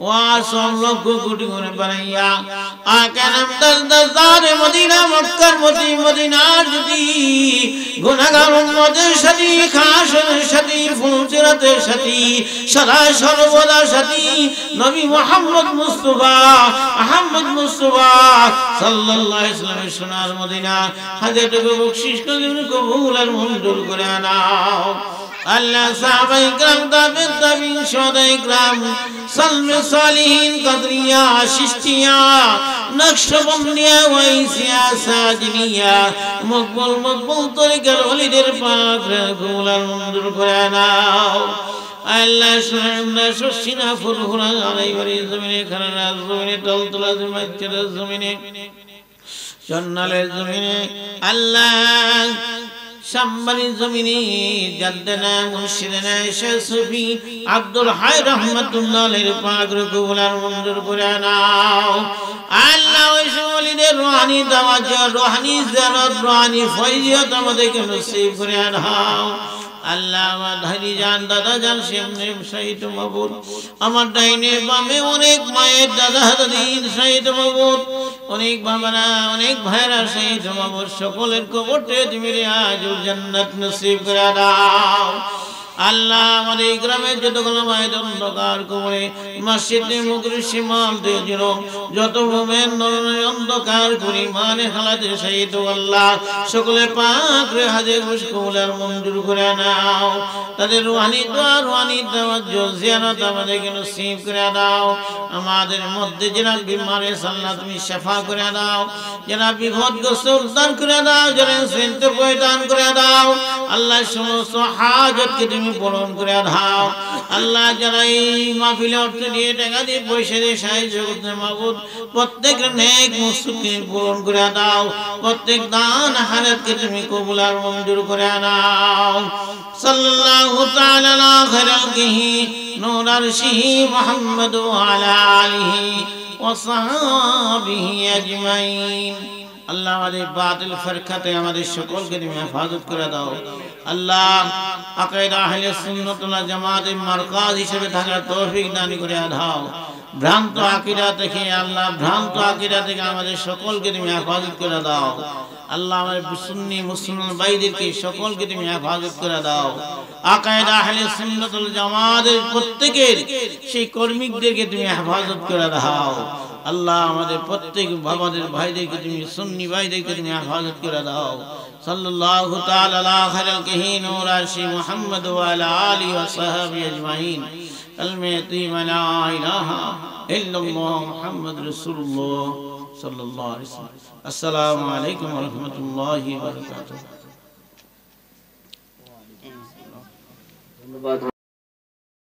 ওয়াসম লক্ষ কোটি করে বানাইয়া আকানাম দারদারে মদিনা মক্কার মদিনার যদি গুনাহগার উম্মতের সাথী খাসের সাথী ফুলসিরাতের সাথী সদা সর্বদা সাথী নবী মুহাম্মদ মুস্তাফা সাল্লাল্লাহু আলাইহি ওয়াসাল্লামের সোনার মদিনা হাজারটুকু বকশিশ করে কবুল আর মঞ্জুর করে নাও আল্লাহ সাহাবায়ে کرام তাবিঈন শুহাদায়ে کرام সালফে সালিহিন কদরিয়া চিশতিয়া নকশবন্দিয়া ওয়াইসিয়া সাজিনিয়া মকবুল তরিকার ওলিদের পাক কবুল আর মঞ্জুর করে নাও আল্লাহ সুবহানাহু সুসিনা ফুরফুরা আলাইহি জমিনে খানা জমিনে তলতলা জমিনের জমিনে জান্নাতের জমিনে আল্লাহ শামবাড়ির জমিনে জাদ্দানা মুর্শিদানা শেখ সুফি আব্দুল হাই রাহমাতুল্লাহ আলাইহির পাক কবুল আর মঞ্জুর করে নাও আল্লাহ ওই ওলিদের রুহানি দাওয়াত রুহানি জিয়ারত রুহানি ফয়জিয়ত আমাদেরকে নসিব করে নাও আল্লাহ আমার ধারি জান দাদা জান সামনে শহীদ মাবুদ আমার ডাইনে বামে অনেক মায়ের দাদা দাদির শহীদ মাবুদ অনেক বাবারা অনেক ভাইরা শহীদ মাবুদ সকলের কবরে তুমি আজুল জান্নাত নসিব করে দাও আল্লাহ আমাদের গ্রামের যতগুলো মায়ের অন্ধকার কবরে মসজিদে মুকরিস শিমাল দিয়েছিল যত মোমেন অন্ধকার করি মানে হালাতে শহীদ আল্লাহ সকলে পাক রে হাজির কবুল আর মঞ্জুর করে নাও তাদের রুহানি দোয়া রুহানি দাওয়াত জিয়ারত আমাদেরকে নসিব করে দাও আমাদের মধ্যে যারা বিমার আল্লাহ তুমি শিফা করে দাও যারা বিপদগ্রস্ত উদ্ধার করে দাও যারা চিন্তা পরিত্রাণ করে দাও আল্লাহ সমস্ত হাজতকে তুমি পূরণ করে দাও আল্লাহ যারা এই মাহফিলে অর্থ দিয়ে টাকা দিয়ে পয়সা দিয়ে সাহায্য করতে মাবুদ প্রত্যেকের নেক মুসলিম পূরণ করে দাও প্রত্যেক দান হারাতকে তুমি কবুল আর মঞ্জুর করে নাও সাল্লাল্লাহু তাআলা আলা খালিহি নূর আরশিহি মুহাম্মদ ওয়া আলা আলিহি ওয়া সাহবিহি আজমাইন আল্লাহ আমাদের বাতিল ফরকাতে আমাদের সকলকে তুমি হেফাজত করে দাও আল্লাহ আকীদা আহলে সুন্নাত ওয়াল জামাতের মারকাজ হিসেবে থাকার তৌফিক দান করে দাও ভ্রান্ত আকীদা থেকে আল্লাহ ভ্রান্ত আকীদা থেকে আমাদের সকলকে তুমি হেফাজত করে দাও আল্লাহ আমাদের সুন্নি মুসলমান ভাইদেরকে সকলকে তুমি হেফাজত করে দাও আকীদা আহলে সুন্নাত ওয়াল জামাতের প্রত্যেকের সেই কর্মীদেরকে তুমি হেফাজত করে দাও আল্লাহ আমাদের প্রত্যেক বাবাদের ভাইদেরকে তুমি সুন্নি ভাইদেরকে তুমি হেফাজত করে দাও সাল্লাল্লাহু তাআলা আলা খায়রুল কাহিন নূর আরশি মুহাম্মদ ওয়া আলা আলিহি ওয়া সাহবিহি আজমাইন কালমাতি লা ইলাহা ইল্লাল্লাহ মুহাম্মাদুর রাসূলুল্লাহ সাল্লাল্লাহু আলাইহি ওয়াসাল্লাম আসসালামু আলাইকুম ওয়া রাহমাতুল্লাহি ওয়া বারাকাতুহু। ধন্যবাদ।